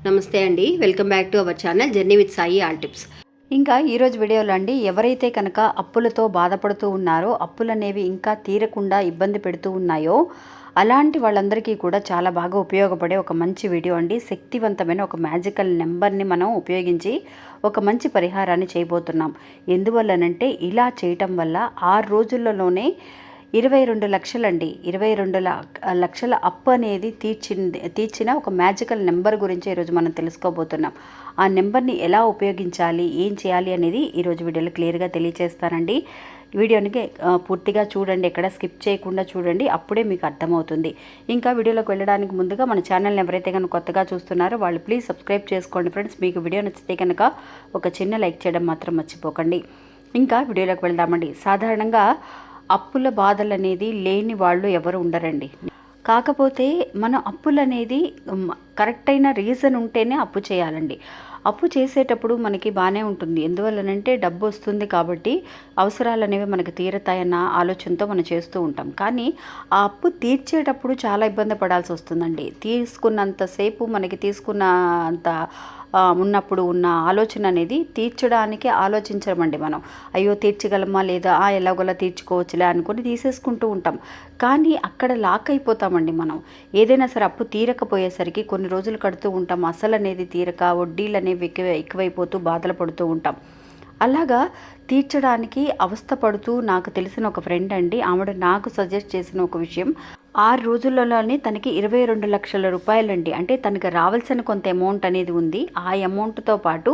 నమస్తే అండి, welcome back to our channel journey with Sai all tips. ఇంకా ఈరోజు వీడియోలో అండి, ఎవరైతే కనుక అప్పులతో బాధపడుతూ ఉన్నారో, అప్పులు అనేవి ఇంకా తీరకుండా ఇబ్బంది పెడుతూ ఉన్నాయో అలాంటి వాళ్ళందరికీ కూడా చాలా బాగా ఉపయోగపడే ఒక మంచి వీడియో అండి. శక్తివంతమైన ఒక మ్యాజికల్ నెంబర్ని మనం ఉపయోగించి ఒక మంచి పరిహారాన్ని చేయబోతున్నాం. ఎందువల్లనంటే ఇలా చేయటం వల్ల 6 రోజులలోనే 22 లక్షలండి, 22 లక్షల అప్పు అనేది తీర్చిన ఒక మ్యాజికల్ నెంబర్ గురించి ఈరోజు మనం తెలుసుకోబోతున్నాం. ఆ నెంబర్ని ఎలా ఉపయోగించాలి, ఏం చేయాలి అనేది ఈరోజు వీడియోలో క్లియర్గా తెలియజేస్తానండి. వీడియోని పూర్తిగా చూడండి, ఎక్కడ స్కిప్ చేయకుండా చూడండి, అప్పుడే మీకు అర్థమవుతుంది. ఇంకా వీడియోలోకి వెళ్ళడానికి ముందుగా మన ఛానల్ని ఎవరైతే కనుక కొత్తగా చూస్తున్నారో వాళ్ళు ప్లీజ్ సబ్స్క్రైబ్ చేసుకోండి ఫ్రెండ్స్. మీకు వీడియో నచ్చితే కనుక ఒక చిన్న లైక్ చేయడం మాత్రం మర్చిపోకండి. ఇంకా వీడియోలోకి వెళ్దామండి. సాధారణంగా అప్పుల బాధలు అనేది లేని వాళ్ళు ఎవరు ఉండరండి. కాకపోతే మనం అప్పులు అనేది కరెక్ట్ అయిన రీజన్ ఉంటేనే అప్పు చేయాలండి. అప్పు చేసేటప్పుడు మనకి బాగానే ఉంటుంది, ఎందువల్లనంటే డబ్బు వస్తుంది కాబట్టి అవసరాలు అనేవి మనకు తీరతాయన్న ఆలోచనతో మనం చేస్తూ ఉంటాం. కానీ ఆ అప్పు తీర్చేటప్పుడు చాలా ఇబ్బంది పడాల్సి వస్తుందండి. తీసుకున్నంతసేపు మనకి తీసుకున్నంత ఉన్నప్పుడు ఉన్న ఆలోచన అనేది తీర్చడానికి ఆలోచించమండి మనం. అయ్యో తీర్చగలమా లేదా, ఎలాగోలా తీర్చుకోవచ్చులే అనుకుని తీసేసుకుంటూ ఉంటాం. కానీ అక్కడ లాక్ అయిపోతామండి మనం. ఏదైనా సరే అప్పు తీరకపోయేసరికి కొన్ని రోజులు కడుతూ ఉంటాం, అసలు అనేది తీరక వడ్డీలు అనేవి ఎక్కువైపోతూ బాధలు పడుతూ ఉంటాం. అలాగా తీర్చడానికి అవస్థ పడుతూ నాకు తెలిసిన ఒక ఫ్రెండ్ అండి, ఆవిడ నాకు సజెస్ట్ చేసిన ఒక విషయం, 6 రోజులలోనే తనకి 22 లక్షల రూపాయలండి, అంటే తనకి రావాల్సిన కొంత అమౌంట్ అనేది ఉంది. ఆ అమౌంట్తో పాటు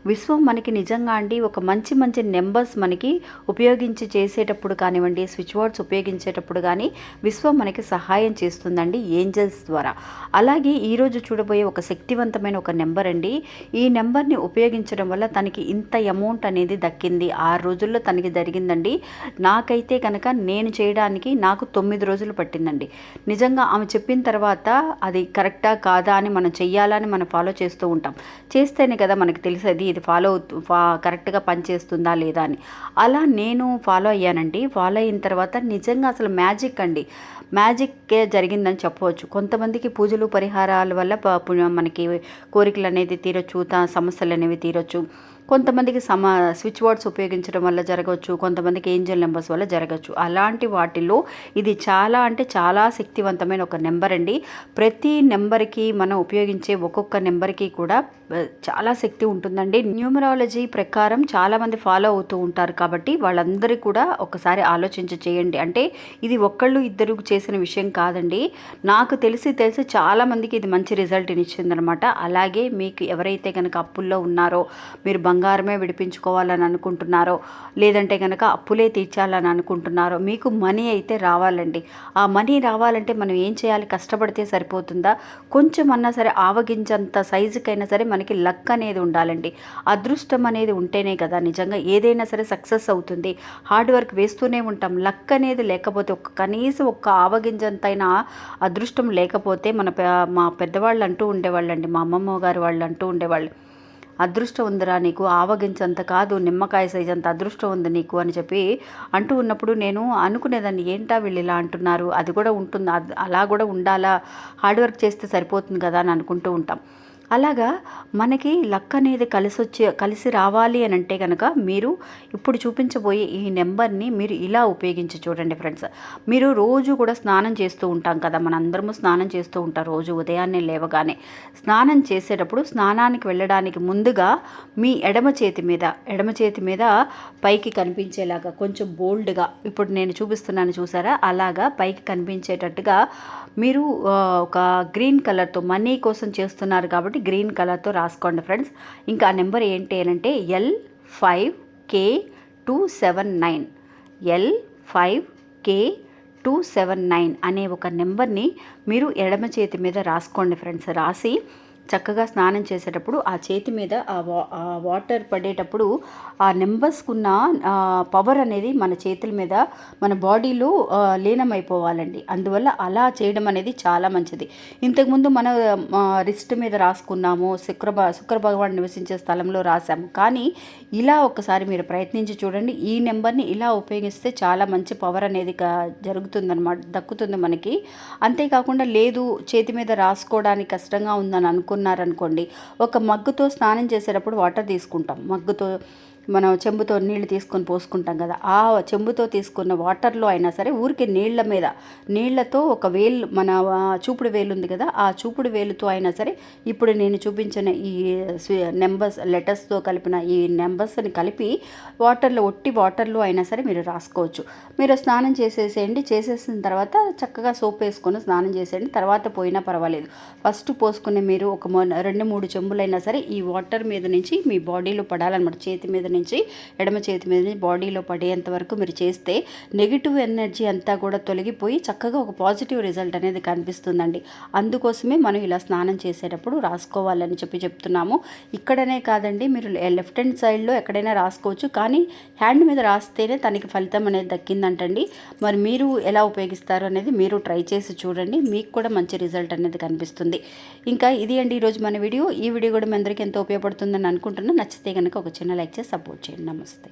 విశ్వం మనకి నిజంగా అండి ఒక మంచి మంచి నెంబర్స్ మనకి ఉపయోగించి చేసేటప్పుడు కానివ్వండి, స్విచ్ వర్డ్స్ ఉపయోగించేటప్పుడు కానీ విశ్వం మనకి సహాయం చేస్తుందండి ఏంజల్స్ ద్వారా. అలాగే ఈరోజు చూడబోయే ఒక శక్తివంతమైన ఒక నెంబర్ అండి. ఈ నెంబర్ని ఉపయోగించడం వల్ల తనకి ఇంత అమౌంట్ అనేది దక్కింది. 6 రోజుల్లో తనకి జరిగిందండి. నాకైతే కనుక నేను చేయడానికి నాకు 9 రోజులు పట్టిందండి. నిజంగా ఆమె చెప్పిన తర్వాత అది కరెక్టా కాదా అని మనం చెయ్యాలని మనం ఫాలో చేస్తూ ఉంటాం. చేస్తేనే కదా మనకి తెలిసేది ఇది కరెక్ట్గా పనిచేస్తుందా లేదా అని. అలా నేను ఫాలో అయ్యానండి. ఫాలో అయిన తర్వాత నిజంగా అసలు మ్యాజిక్ అండి, మ్యాజిక్కే జరిగిందని చెప్పవచ్చు. కొంతమందికి పూజలు పరిహారాల వల్ల మనకి కోరికలు అనేది తీరొచ్చు, సమస్యలు అనేవి తీరొచ్చు. కొంతమందికి స్విచ్ వర్డ్స్ ఉపయోగించడం వల్ల జరగవచ్చు, కొంతమందికి ఏంజల్ నెంబర్స్ వల్ల జరగచ్చు. అలాంటి వాటిల్లో ఇది చాలా అంటే చాలా శక్తివంతమైన ఒక నెంబర్ అండి. ప్రతి నెంబర్కి మనం ఉపయోగించే ఒక్కొక్క నెంబర్కి కూడా చాలా శక్తి ఉంటుందండి. న్యూమరాలజీ ప్రకారం చాలామంది ఫాలో అవుతూ ఉంటారు కాబట్టి వాళ్ళందరూ కూడా ఒకసారి ఆలోచించి చేయండి. అంటే ఇది ఒక్కళ్ళు ఇద్దరు చేసిన విషయం కాదండి, నాకు తెలిసి చాలామందికి ఇది మంచి రిజల్ట్ని ఇచ్చిందనమాట. అలాగే మీకు ఎవరైతే కనుక అప్పుల్లో ఉన్నారో, మీరు బంగారమే విడిపించుకోవాలని అనుకుంటున్నారో, లేదంటే కనుక అప్పులే తీర్చాలని అనుకుంటున్నారో, మీకు మనీ అయితే రావాలండి. ఆ మనీ రావాలంటే మనం ఏం చేయాలి? కష్టపడితే సరిపోతుందా? కొంచెం అన్నా సరే ఆవగించంత సైజుకైనా సరే మనకి లక్ అనేది ఉండాలండి. అదృష్టం అనేది ఉంటేనే కదా నిజంగా ఏదైనా సరే సక్సెస్ అవుతుంది. హార్డ్ వర్క్ వేస్తూనే ఉంటాం. లక్ అనేది లేకపోతే కనీసం ఒక్క ఆవగింజంతైనా అదృష్టం లేకపోతే మా పెద్దవాళ్ళు అంటూ ఉండేవాళ్ళండి, మా అమ్మమ్మ గారు వాళ్ళు అంటూ ఉండేవాళ్ళు, అదృష్టం ఉందిరా నీకు, ఆవగించంత కాదు నిమ్మకాయ సైజ్ అంత అదృష్టం ఉంది నీకు అని చెప్పి అంటూ ఉన్నప్పుడు నేను అనుకునేదాన్ని, ఏంటా వీళ్ళు ఇలా అంటున్నారు, అది కూడా ఉంటుంది, అలా కూడా ఉండాలా, హార్డ్ వర్క్ చేస్తే సరిపోతుంది కదా అని అనుకుంటూ ఉంటాం. అలాగా మనకి లక్ అనేది కలిసి రావాలి అని అంటే కనుక మీరు ఇప్పుడు చూపించబోయే ఈ నెంబర్ని మీరు ఇలా ఉపయోగించి చూడండి ఫ్రెండ్స్. మీరు రోజు కూడా స్నానం చేస్తూ ఉంటాం కదా, మనందరము స్నానం చేస్తూ ఉంటాం రోజు ఉదయాన్నే లేవగానే. స్నానం చేసేటప్పుడు స్నానానికి వెళ్ళడానికి ముందుగా మీ ఎడమ చేతి మీద పైకి కనిపించేలాగా కొంచెం బోల్డ్గా, ఇప్పుడు నేను చూపిస్తున్నాను చూసారా, అలాగా పైకి కనిపించేటట్టుగా మీరు ఒక గ్రీన్ కలర్తో, మనీ కోసం చేస్తున్నారు కాబట్టి గ్రీన్ కలర్తో రాసుకోండి ఫ్రెండ్స్. ఇంకా ఆ నెంబర్ ఏంటి అంటే L5K279, L5K279 అనే ఒక నెంబర్ని మీరు ఎడమ చేతి మీద రాసుకోండి ఫ్రెండ్స్. రాసి చక్కగా స్నానం చేసేటప్పుడు ఆ చేతి మీద ఆ వాటర్ పడేటప్పుడు ఆ నెంబర్స్కున్న పవర్ అనేది మన చేతుల మీద, మన బాడీలో లీనమైపోవాలండి. అందువల్ల అలా చేయడం అనేది చాలా మంచిది. ఇంతకుముందు మన రిస్ట్ మీద రాసుకున్నాము, శుక్ర భగవాన్ నివసించే స్థలంలో రాసాము. కానీ ఇలా ఒకసారి మీరు ప్రయత్నించి చూడండి. ఈ నెంబర్ని ఇలా ఉపయోగిస్తే చాలా మంచి పవర్ అనేది దక్కుతుంది మనకి. అంతేకాకుండా లేదు చేతి మీద రాసుకోవడానికి కష్టంగా ఉందని అనుకున్న తీసుకున్నారనుకోండి, ఒక మగ్గుతో స్నానం చేసేటప్పుడు వాటర్ తీసుకుంటాం, మగ్గుతో మనం చెంబుతో నీళ్ళు తీసుకొని పోసుకుంటాం కదా, ఆ చెంబుతో తీసుకున్న వాటర్లో అయినా సరే ఊరికి నీళ్లతో ఒక వేలు, మన చూపుడు వేలు ఉంది కదా, ఆ చూపుడు వేలుతో అయినా సరే ఇప్పుడు నేను చూపించిన ఈ లెటర్స్తో కలిపిన ఈ నెంబర్స్ని కలిపి ఒట్టి వాటర్లో అయినా సరే మీరు రాసుకోవచ్చు. మీరు స్నానం చేసేసిన తర్వాత చక్కగా సోప్ వేసుకొని స్నానం చేసేయండి. తర్వాత పోయినా పర్వాలేదు. ఫస్ట్ పోసుకునే మీరు ఒక 2-3 చెంబులైనా సరే ఈ వాటర్ మీద నుంచి మీ బాడీలో పడాలన్నమాట. చేతి మీద నుంచి, ఎడమ చేతి మీద నుంచి బాడీలో పడేంత వరకు మీరు చేస్తే నెగిటివ్ ఎనర్జీ అంతా కూడా తొలగిపోయి చక్కగా ఒక పాజిటివ్ రిజల్ట్ అనేది కనిపిస్తుందండి. అందుకోసమే మనం ఇలా స్నానం చేసేటప్పుడు రాసుకోవాలని చెప్తున్నాము. ఇక్కడనే కాదండి, మీరు లెఫ్ట్ హ్యాండ్ సైడ్లో ఎక్కడైనా రాసుకోవచ్చు, కానీ హ్యాండ్ మీద రాస్తేనే తనకి ఫలితం అనేది దక్కిందంటండి. మరి మీరు ఎలా ఉపయోగిస్తారు అనేది మీరు ట్రై చేసి చూడండి, మీకు కూడా మంచి రిజల్ట్ అనేది కనిపిస్తుంది. ఇంకా ఇది అండి ఈరోజు మన వీడియో. ఈ వీడియో కూడా మీ అందరికీ ఎంతో ఉపయోగపడుతుందని అనుకుంటున్నాను. నచ్చితే కనుక ఒక చిన్న లైక్ చేసి సపోర్ట్ చేయండి. నమస్తే.